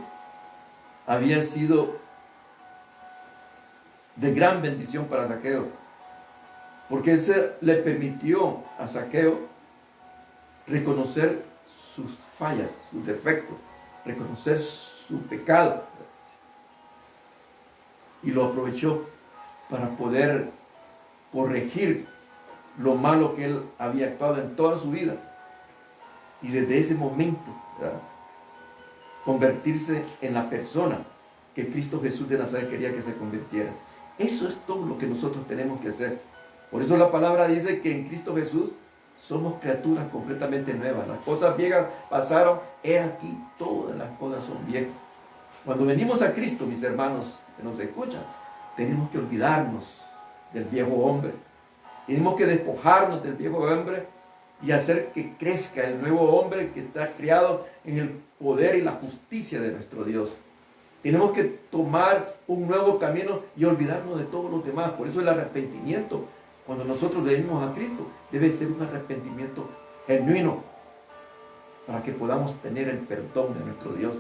había sido de gran bendición para Zaqueo, porque ese le permitió a Zaqueo reconocer sus fallas, sus defectos, reconocer su pecado, y lo aprovechó para poder corregir lo malo que él había actuado en toda su vida, y desde ese momento, ¿verdad?, convertirse en la persona que Cristo Jesús de Nazaret quería que se convirtiera. Eso es todo lo que nosotros tenemos que hacer. Por eso la palabra dice que en Cristo Jesús somos criaturas completamente nuevas. Las cosas viejas pasaron, he aquí, todas las cosas son viejas. Cuando venimos a Cristo, mis hermanos que nos escuchan, tenemos que olvidarnos del viejo hombre. Tenemos que despojarnos del viejo hombre y hacer que crezca el nuevo hombre que está criado en el poder y la justicia de nuestro Dios. Tenemos que tomar un nuevo camino y olvidarnos de todos los demás. Por eso el arrepentimiento, cuando nosotros venimos a Cristo, debe ser un arrepentimiento genuino para que podamos tener el perdón de nuestro Dios.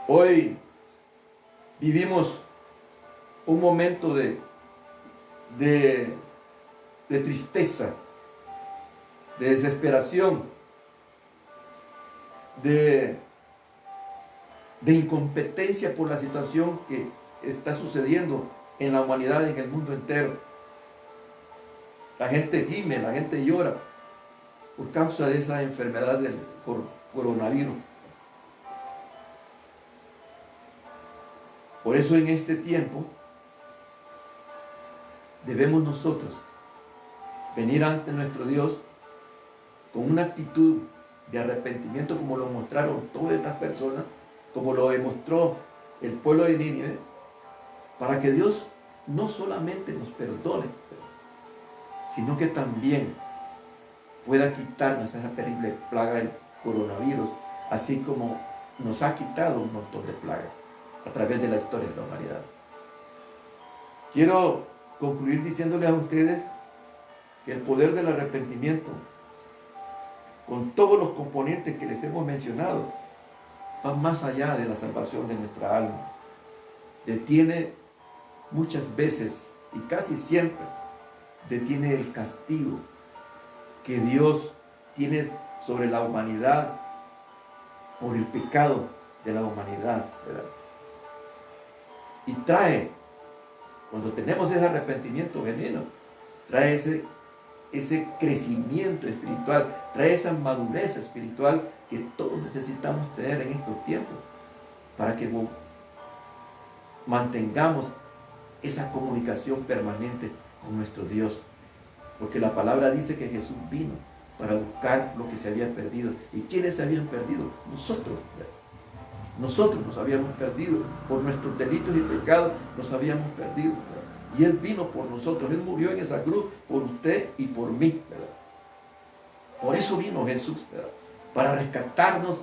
Hoy vivimos un momento de tristeza, de desesperación, de incompetencia por la situación que está sucediendo en la humanidad, en el mundo entero. La gente gime, la gente llora por causa de esa enfermedad del coronavirus. Por eso en este tiempo debemos nosotros venir ante nuestro Dios con una actitud de arrepentimiento, como lo mostraron todas estas personas, como lo demostró el pueblo de Nínive, para que Dios no solamente nos perdone, sino que también pueda quitarnos esa terrible plaga del coronavirus, así como nos ha quitado un montón de plagas a través de la historia de la humanidad. Quiero concluir diciéndoles a ustedes que el poder del arrepentimiento, con todos los componentes que les hemos mencionado, va más allá de la salvación de nuestra alma. Detiene muchas veces y casi siempre detiene el castigo que Dios tiene sobre la humanidad por el pecado de la humanidad, ¿verdad? Y trae, cuando tenemos ese arrepentimiento genuino, trae ese crecimiento espiritual, trae esa madurez espiritual que todos necesitamos tener en estos tiempos para que mantengamos esa comunicación permanente con nuestro Dios. Porque la palabra dice que Jesús vino para buscar lo que se había perdido. ¿Y quiénes se habían perdido? Nosotros. Nosotros nos habíamos perdido por nuestros delitos y pecados, nos habíamos perdido. Y Él vino por nosotros, Él murió en esa cruz por usted y por mí, ¿verdad? Por eso vino Jesús, ¿verdad?, para rescatarnos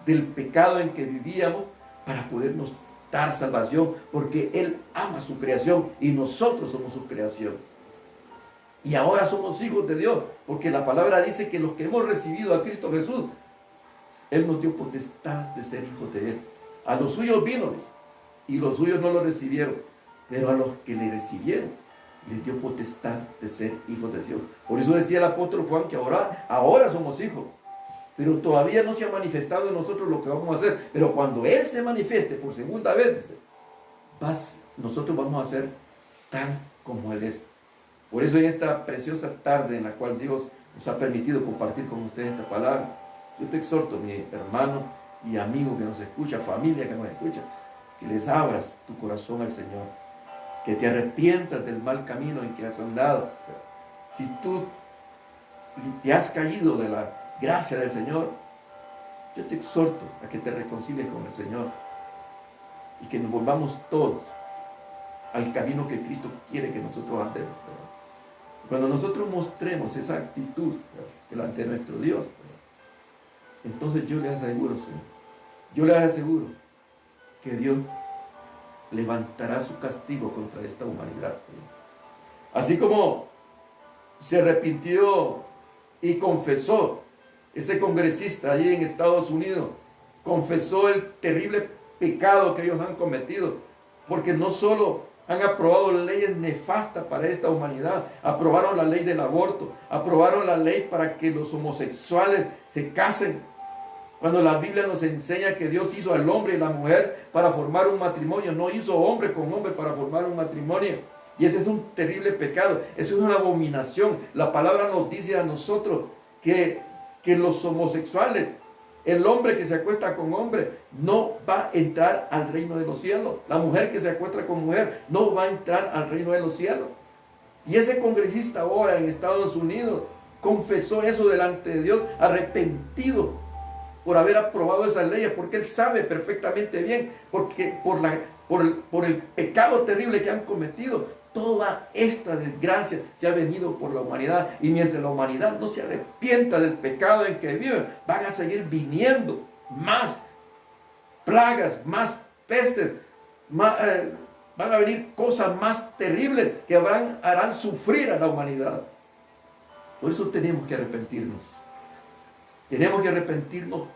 del pecado en que vivíamos, para podernos dar salvación, porque Él ama su creación y nosotros somos su creación. Y ahora somos hijos de Dios, porque la palabra dice que los que hemos recibido a Cristo Jesús, Él nos dio potestad de ser hijos de Él. A los suyos vino, y los suyos no lo recibieron, pero a los que le recibieron, les dio potestad de ser hijos de Dios. Por eso decía el apóstol Juan que ahora somos hijos, pero todavía no se ha manifestado en nosotros lo que vamos a hacer. Pero cuando Él se manifieste por segunda vez, dice, nosotros vamos a ser tal como Él es. Por eso en esta preciosa tarde en la cual Dios nos ha permitido compartir con ustedes esta palabra, yo te exhorto, mi hermano, y amigo que nos escucha, familia que nos escucha, que les abras tu corazón al Señor, que te arrepientas del mal camino en que has andado. Si tú te has caído de la gracia del Señor, yo te exhorto a que te reconcilies con el Señor y que nos volvamos todos al camino que Cristo quiere que nosotros andemos. Cuando nosotros mostremos esa actitud delante de nuestro Dios, entonces yo les aseguro, Señor, yo les aseguro que Dios levantará su castigo contra esta humanidad. Así como se arrepintió y confesó ese congresista allí en Estados Unidos, confesó el terrible pecado que ellos han cometido, porque no solo han aprobado leyes nefastas para esta humanidad, aprobaron la ley del aborto, aprobaron la ley para que los homosexuales se casen, cuando la Biblia nos enseña que Dios hizo al hombre y la mujer para formar un matrimonio, no hizo hombre con hombre para formar un matrimonio. Y ese es un terrible pecado, eso es una abominación. La palabra nos dice a nosotros que los homosexuales, el hombre que se acuesta con hombre, no va a entrar al reino de los cielos. La mujer que se acuesta con mujer no va a entrar al reino de los cielos. Y ese congresista ahora en Estados Unidos confesó eso delante de Dios, arrepentido por haber aprobado esas leyes, porque él sabe perfectamente bien, porque por el pecado terrible que han cometido, toda esta desgracia se ha venido por la humanidad. Y mientras la humanidad no se arrepienta del pecado en que viven, van a seguir viniendo más plagas, más pestes, van a venir cosas más terribles que harán sufrir a la humanidad. Por eso tenemos que arrepentirnos. Tenemos que arrepentirnos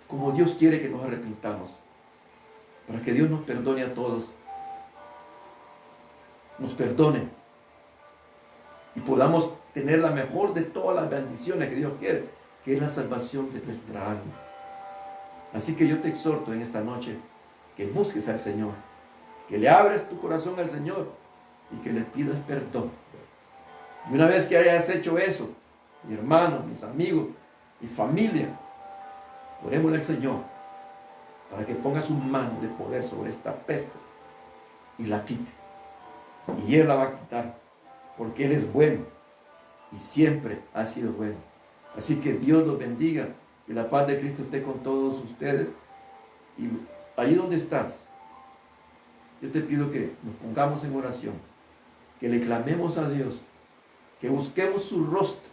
como Dios quiere que nos arrepintamos, para que Dios nos perdone a todos, nos perdone y podamos tener la mejor de todas las bendiciones que Dios quiere, que es la salvación de nuestra alma. Así que yo te exhorto en esta noche que busques al Señor, que le abres tu corazón al Señor y que le pidas perdón. Y una vez que hayas hecho eso, mi hermano, mis amigos, mi familia, oremos al Señor para que ponga su mano de poder sobre esta peste y la quite. Y Él la va a quitar, porque Él es bueno y siempre ha sido bueno. Así que Dios los bendiga, que la paz de Cristo esté con todos ustedes. Y ahí donde estás, yo te pido que nos pongamos en oración, que le clamemos a Dios, que busquemos su rostro,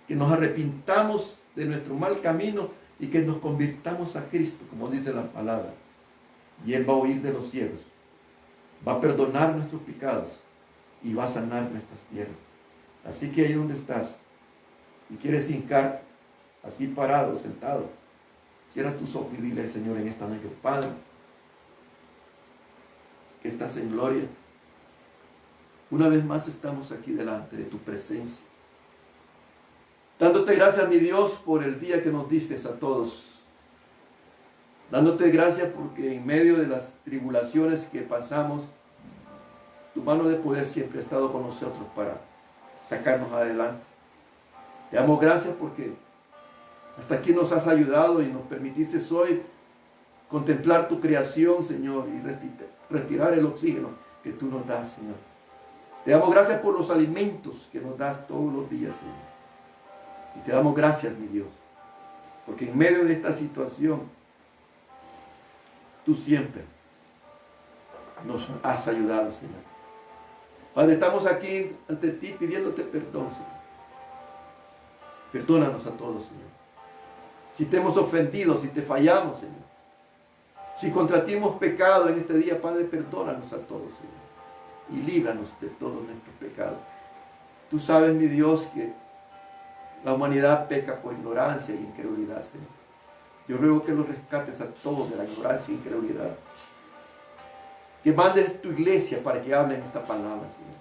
que nos arrepintamos de nuestro mal camino y que nos convirtamos a Cristo, como dice la palabra. Y Él va a oír de los cielos, va a perdonar nuestros pecados y va a sanar nuestras tierras. Así que ahí donde estás y quieres hincar así parado, sentado, cierra tus ojos y dile al Señor en esta noche: Padre, que estás en gloria, una vez más estamos aquí delante de tu presencia, dándote gracias, mi Dios, por el día que nos diste a todos. Dándote gracias porque en medio de las tribulaciones que pasamos, tu mano de poder siempre ha estado con nosotros para sacarnos adelante. Te damos gracias porque hasta aquí nos has ayudado y nos permitiste hoy contemplar tu creación, Señor, y respirar el oxígeno que tú nos das, Señor. Te damos gracias por los alimentos que nos das todos los días, Señor. Y te damos gracias, mi Dios, porque en medio de esta situación, tú siempre nos has ayudado, Señor. Padre, estamos aquí ante ti pidiéndote perdón, Señor. Perdónanos a todos, Señor. Si te hemos ofendido, si te fallamos, Señor. Si contra ti hemos pecado en este día, Padre, perdónanos a todos, Señor. Y líbranos de todos nuestros pecados. Tú sabes, mi Dios, que la humanidad peca por ignorancia e incredulidad, Señor. Yo ruego que los rescates a todos de la ignorancia e incredulidad. Que mandes tu iglesia para que hablen esta palabra, Señor.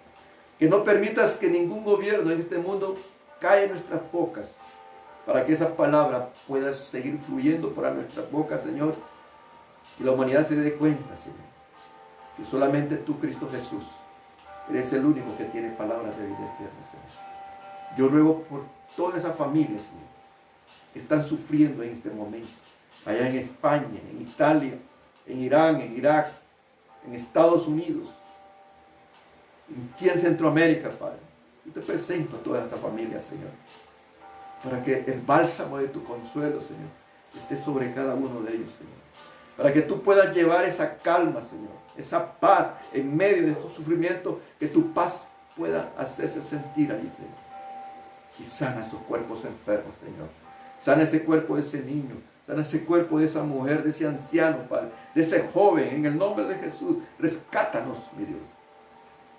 Que no permitas que ningún gobierno en este mundo caiga en nuestras bocas, para que esa palabra pueda seguir fluyendo por nuestras bocas, Señor, y la humanidad se dé cuenta, Señor, que solamente tú, Cristo Jesús, eres el único que tiene palabras de vida eterna, Señor. Yo ruego por todas esas familias, Señor, que están sufriendo en este momento. allá en España, en Italia, en Irán, en Irak, en Estados Unidos, aquí en Centroamérica, Padre. Yo te presento a toda esta familia, Señor, para que el bálsamo de tu consuelo, Señor, esté sobre cada uno de ellos, Señor. Para que tú puedas llevar esa calma, Señor, esa paz en medio de su sufrimiento, que tu paz pueda hacerse sentir allí, Señor. Y sana esos cuerpos enfermos, Señor. Sana ese cuerpo de ese niño, sana ese cuerpo de esa mujer, de ese anciano, Padre, de ese joven, en el nombre de Jesús. Rescátanos, mi Dios,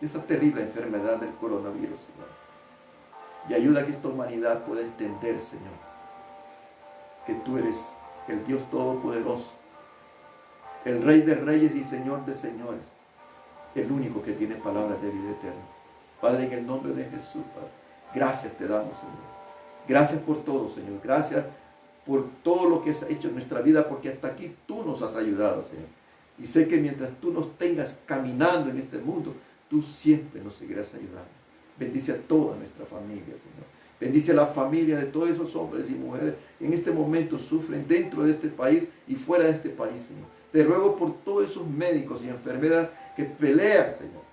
de esa terrible enfermedad del coronavirus, Señor. Y ayuda a que esta humanidad pueda entender, Señor, que tú eres el Dios Todopoderoso, el Rey de Reyes y Señor de Señores, el único que tiene palabras de vida eterna. Padre, en el nombre de Jesús, Padre, gracias te damos, Señor. Gracias por todo, Señor. Gracias por todo lo que has hecho en nuestra vida, porque hasta aquí tú nos has ayudado, Señor. Y sé que mientras tú nos tengas caminando en este mundo, tú siempre nos seguirás ayudando. Bendice a toda nuestra familia, Señor. Bendice a la familia de todos esos hombres y mujeres que en este momento sufren dentro de este país y fuera de este país, Señor. Te ruego por todos esos médicos y enfermeras que pelean, Señor,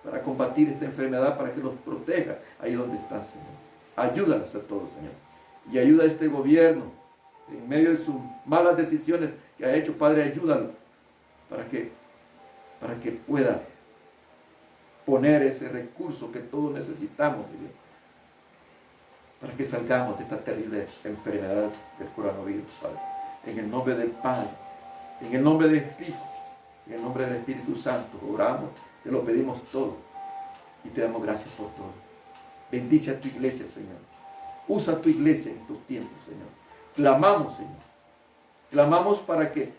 para combatir esta enfermedad, para que los proteja ahí donde están, Señor. Ayúdalos a todos, Señor. Y ayuda a este gobierno, en medio de sus malas decisiones que ha hecho, Padre, ayúdalo para que pueda poner ese recurso que todos necesitamos, Dios, para que salgamos de esta terrible enfermedad del coronavirus, Padre. En el nombre del Padre, en el nombre del Hijo, en el nombre del Espíritu Santo, oramos, te lo pedimos todo y te damos gracias por todo. Bendice a tu iglesia, Señor. Usa tu iglesia en estos tiempos, Señor. Clamamos, Señor. Clamamos para que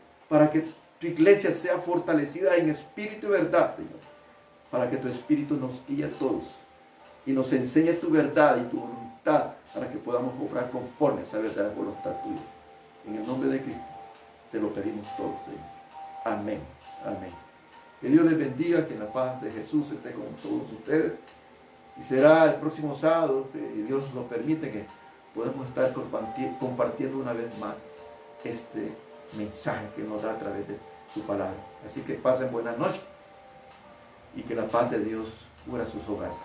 tu iglesia sea fortalecida en espíritu y verdad, Señor. Para que tu espíritu nos guíe a todos y nos enseñe tu verdad y tu voluntad, para que podamos obrar conforme a esa verdadera voluntad tuya. En el nombre de Cristo te lo pedimos todo, Señor. Amén. Amén. Que Dios les bendiga, que la paz de Jesús esté con todos ustedes. Y será el próximo sábado, que Dios nos permite, que podamos estar compartiendo una vez más este mensaje que nos da a través de su palabra. Así que pasen buenas noches y que la paz de Dios cubra sus hogares.